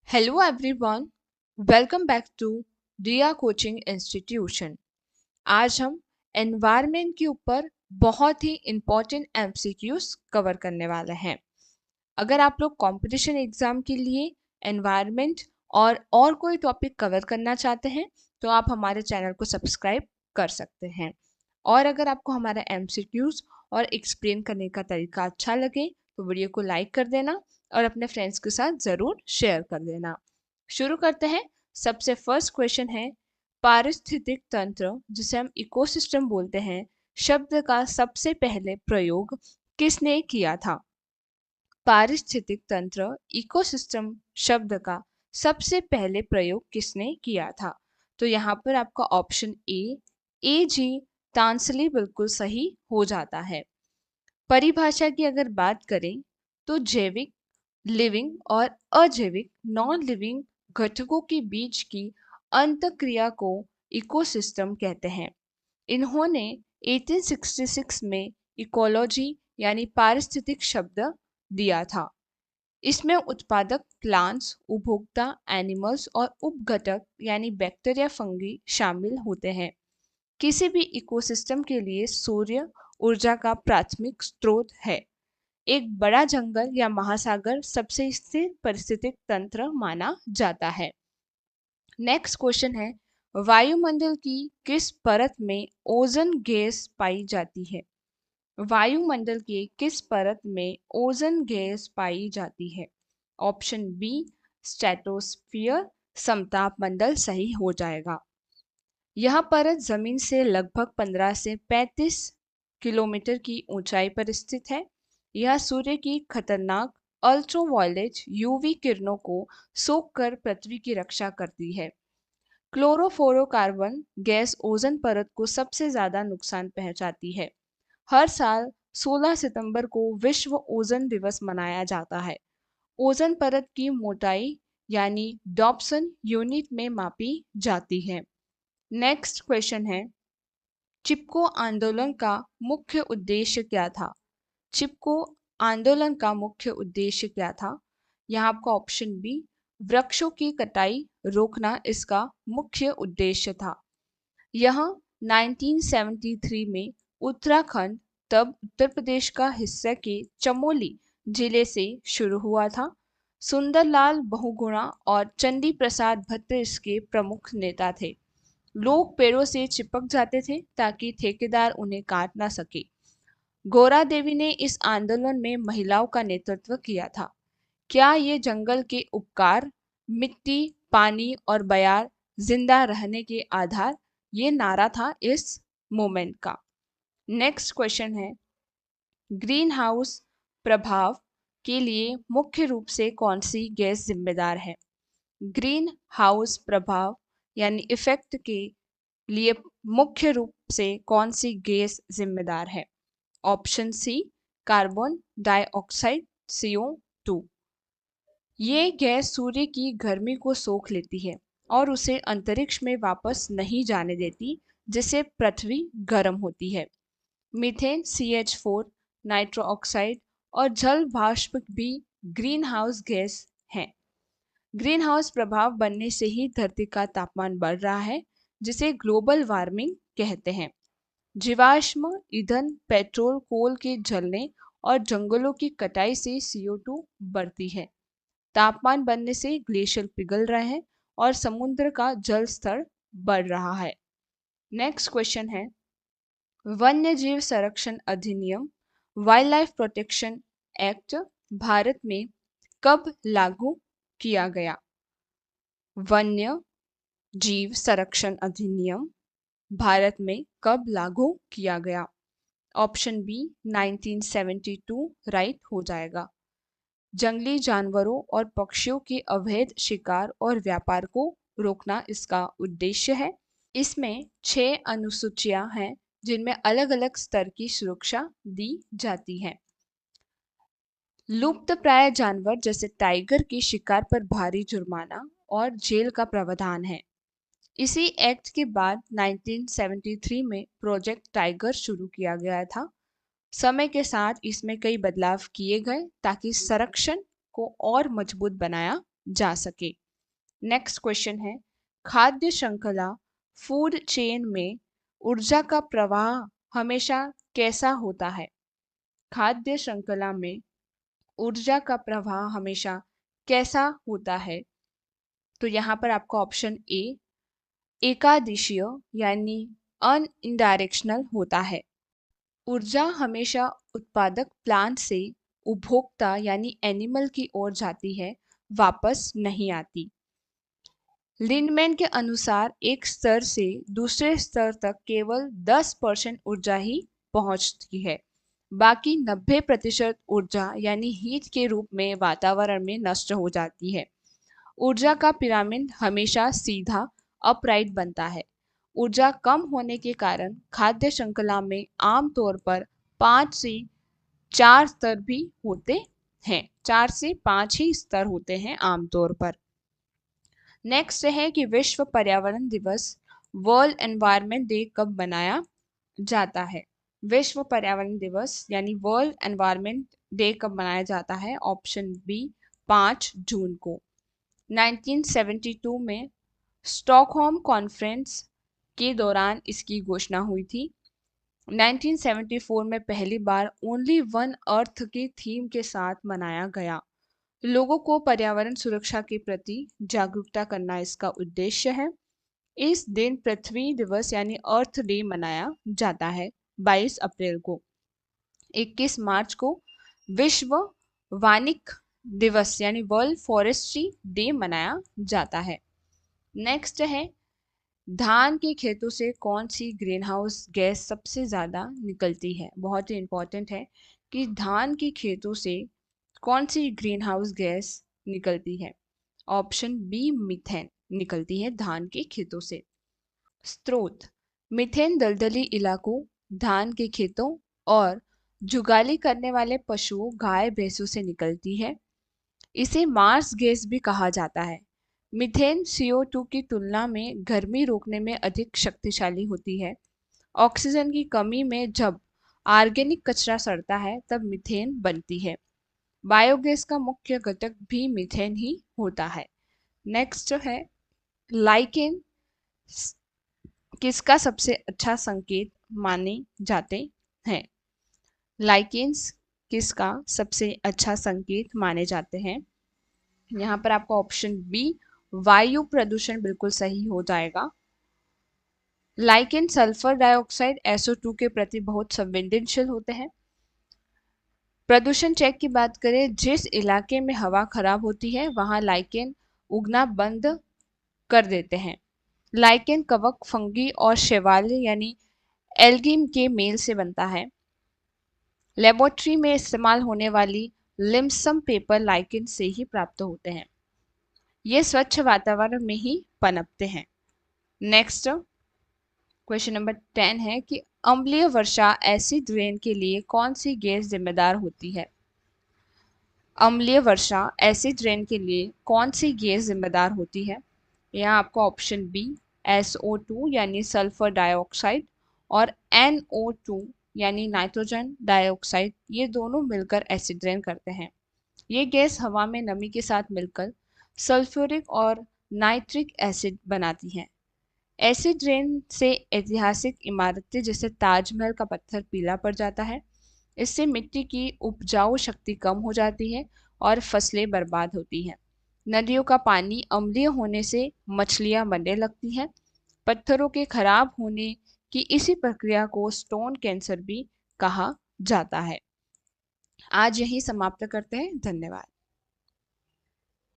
Hello everyone, welcome back to Diya coaching institution. आज हम environment के ऊपर बहुत ही इम्पोर्टेंट एमसीक्यूज कवर करने वाले हैं। अगर आप लोग कंपटीशन एग्जाम के लिए एनवायरनमेंट और कोई टॉपिक कवर करना चाहते हैं तो आप हमारे चैनल को सब्सक्राइब कर सकते हैं। और अगर आपको हमारा एमसीक्यूज और एक्सप्लेन करने का तरीका अच्छा लगे तो वीडियो को लाइक कर देना और अपने फ्रेंड्स के साथ ज़रूर शेयर कर देना। शुरू करते हैं। सबसे फर्स्ट क्वेश्चन है, पारिस्थितिक तंत्र जिसे हम इकोसिस्टम बोलते हैं शब्द का सबसे पहले प्रयोग किसने किया था? पारिस्थितिक तंत्र इकोसिस्टम शब्द का सबसे पहले प्रयोग किसने किया था? तो यहाँ पर आपका ऑप्शन ए जी तांसली बिल्कुल सही हो जाता है। परिभाषा की अगर बात करें तो जैविक, लिविंग और अजैविक नॉन लिविंग घटकों के बीच की अंतःक्रिया को इकोसिस्टम कहते हैं। इन्होंने 1866 में इकोलॉजी यानी पारिस्थितिक शब्द दिया था। इसमें उत्पादक प्लांट्स, उपभोक्ता एनिमल्स और उपघटक यानी बैक्टीरिया, फंगी शामिल होते हैं। किसी भी इकोसिस्टम के लिए सूर्य ऊर्जा का प्राथमिक स्रोत है। एक बड़ा जंगल या महासागर सबसे स्थिर पारिस्थितिक तंत्र माना जाता है। नेक्स्ट क्वेश्चन है, वायुमंडल की किस परत में ओजोन गैस पाई जाती है? वायुमंडल के किस परत में ओजोन गैस पाई जाती है? ऑप्शन बी स्ट्रेटोस्फियर, समताप मंडल सही हो जाएगा। यह परत जमीन से लगभग 15 से 35 किलोमीटर की ऊंचाई पर स्थित है। यह सूर्य की खतरनाक अल्ट्रावायलेट यूवी किरणों को सोखकर पृथ्वी की रक्षा करती है। क्लोरोफ्लोरोकार्बन गैस ओजोन परत को सबसे ज्यादा नुकसान पहुंचाती है। हर साल 16 सितंबर को विश्व ओजोन दिवस मनाया जाता है। ओजोन परत की मोटाई यानी डॉप्सन यूनिट में मापी जाती है। नेक्स्ट क्वेश्चन है, चिपको आंदोलन का मुख्य उद्देश्य क्या था? चिपको आंदोलन का मुख्य उद्देश्य क्या था? यहाँ आपका ऑप्शन बी वृक्षों की कटाई रोकना इसका मुख्य उद्देश्य था। यह 1973 में उत्तराखंड, तब उत्तर प्रदेश का हिस्सा के चमोली जिले से शुरू हुआ था। सुंदरलाल बहुगुणा और चंडी प्रसाद भट्ट इसके प्रमुख नेता थे। लोग पेड़ों से चिपक जाते थे ताकि ठेकेदार उन्हें काट ना सके। गौरा देवी ने इस आंदोलन में महिलाओं का नेतृत्व किया था। क्या ये जंगल के उपकार, मिट्टी, पानी और बयार जिंदा रहने के आधार, ये नारा था इस मूवमेंट का। नेक्स्ट क्वेश्चन है, ग्रीन हाउस प्रभाव के लिए मुख्य रूप से कौन सी गैस जिम्मेदार है? ग्रीन हाउस प्रभाव यानी इफेक्ट के लिए मुख्य रूप से कौन सी गैस जिम्मेदार है? Option C carbon dioxide CO2। ये गैस सूर्य की गर्मी को सोख लेती है और उसे अंतरिक्ष में वापस नहीं जाने देती, जिससे पृथ्वी गर्म होती है। मीथेन CH4, नाइट्रो ऑक्साइड और जल वाष्प भी ग्रीन हाउस गैस हैं। ग्रीन हाउस प्रभाव बनने से ही धरती का तापमान बढ़ रहा है, जिसे ग्लोबल वार्मिंग कहते हैं। जीवाश्म ईंधन, पेट्रोल, कोल के जलने और जंगलों की कटाई से CO2 बढ़ती है। तापमान बढ़ने से ग्लेशियर पिघल रहे हैं और समुद्र का जल स्तर बढ़ रहा है। नेक्स्ट क्वेश्चन है, वन्य जीव संरक्षण अधिनियम wild life protection act Bharat में कब लागू किया गया? वन्य जीव संरक्षण अधिनियम भारत में कब लागू किया गया? ऑप्शन बी 1972 राइट हो जाएगा। जंगली जानवरों और पक्षियों के अवैध शिकार और व्यापार को रोकना इसका उद्देश्य है। इसमें 6 अनुसूचियां हैं जिनमें अलग अलग स्तर की सुरक्षा दी जाती है। लुप्त प्राय जानवर जैसे टाइगर के शिकार पर भारी जुर्माना और जेल का प्रावधान है। इसी एक्ट के बाद 1973 में प्रोजेक्ट टाइगर शुरू किया गया था। समय के साथ इसमें कई बदलाव किए गए ताकि संरक्षण को और मजबूत बनाया जा सके। नेक्स्ट क्वेश्चन है, खाद्य श्रृंखला फूड चेन में ऊर्जा का प्रवाह हमेशा कैसा होता है? खाद्य श्रृंखला में ऊर्जा का प्रवाह हमेशा कैसा होता है? तो यहाँ पर आपका ऑप्शन ए एकादिशीय यानी अनडायरेक्शनल होता है। ऊर्जा हमेशा उत्पादक प्लांट से उपभोक्ता यानी एनिमल की ओर जाती है, वापस नहीं आती। लिंडमैन के अनुसार एक स्तर से दूसरे स्तर तक केवल 10% ऊर्जा ही पहुंचती है, बाकी 90% ऊर्जा यानी हीट के रूप में वातावरण में नष्ट हो जाती है। ऊर्जा का पिरामिड हमेशा सीधा अपराइट बनता है। ऊर्जा कम होने के कारण खाद्य श्रृंखला में आमतौर पर 5 से 4 स्तर भी होते हैं। 4 से 5 ही स्तर होते हैं आमतौर पर। नेक्स्ट है कि विश्व पर्यावरण दिवस वर्ल्ड एनवायरनमेंट डे कब मनाया जाता है? विश्व पर्यावरण दिवस यानी वर्ल्ड एनवायरनमेंट डे कब मनाया जाता है? ऑप्शन बी 5 जून को। 1972 में स्टॉकहोम कॉन्फ्रेंस के दौरान इसकी घोषणा हुई थी। 1974 में पहली बार ओनली वन अर्थ की थीम के साथ मनाया गया। लोगों को पर्यावरण सुरक्षा के प्रति जागरूकता करना इसका उद्देश्य है। इस दिन पृथ्वी दिवस यानी अर्थ डे मनाया जाता है 22 अप्रैल को। 21 मार्च को विश्व वानिक दिवस यानी वर्ल्ड फॉरेस्ट्री डे मनाया जाता है। नेक्स्ट है, धान के खेतों से कौन सी ग्रीन हाउस गैस सबसे ज़्यादा निकलती है? बहुत ही इंपॉर्टेंट है कि धान के खेतों से कौन सी ग्रीन हाउस गैस निकलती है? ऑप्शन बी मीथेन निकलती है धान के खेतों से। स्रोत, मीथेन दलदली इलाकों, धान के खेतों और जुगाली करने वाले पशुओं गाय भैंसों से निकलती है। इसे मार्स गैस भी कहा जाता है। मीथेन CO2 की तुलना में गर्मी रोकने में अधिक शक्तिशाली होती है। ऑक्सीजन की कमी में जब ऑर्गेनिक कचरा सड़ता है तब मीथेन बनती है। बायोगैस का मुख्य घटक भी मीथेन ही होता है। नेक्स्ट है, लाइकेन किसका सबसे अच्छा संकेत माने जाते हैं? लाइकेन्स किसका सबसे अच्छा संकेत माने जाते हैं? यहाँ पर आपका ऑप्शन बी वायु प्रदूषण बिल्कुल सही हो जाएगा। लाइकेन सल्फर डाइऑक्साइड SO2 के प्रति बहुत संवेदनशील होते हैं। प्रदूषण चेक की बात करें, जिस इलाके में हवा खराब होती है वहां लाइकेन उगना बंद कर देते हैं। लाइकेन कवक, फंगी और शैवाल यानी एल्गी के मेल से बनता है। लेबोरेटरी में इस्तेमाल होने वाली लिम्सम पेपर लाइकेन से ही प्राप्त होते हैं। ये स्वच्छ वातावरण में ही पनपते हैं। नेक्स्ट क्वेश्चन नंबर 10 है कि अम्लीय वर्षा एसिड रेन के लिए कौन सी गैस जिम्मेदार होती है? अम्लीय वर्षा एसिड रेन के लिए कौन सी गैस जिम्मेदार होती है? यहाँ आपका ऑप्शन बी SO2 यानी सल्फर डाइऑक्साइड और NO2 यानी नाइट्रोजन डाइऑक्साइड, ये दोनों मिलकर एसिड रेन करते हैं। ये गैस हवा में नमी के साथ मिलकर सल्फ्यूरिक और नाइट्रिक एसिड बनाती हैं। एसिड रेन से ऐतिहासिक इमारतें जैसे ताजमहल का पत्थर पीला पड़ जाता है। इससे मिट्टी की उपजाऊ शक्ति कम हो जाती है और फसलें बर्बाद होती हैं। नदियों का पानी अम्लीय होने से मछलियां मरने लगती हैं। पत्थरों के खराब होने की इसी प्रक्रिया को स्टोन कैंसर भी कहा जाता है। आज यही समाप्त करते हैं। धन्यवाद।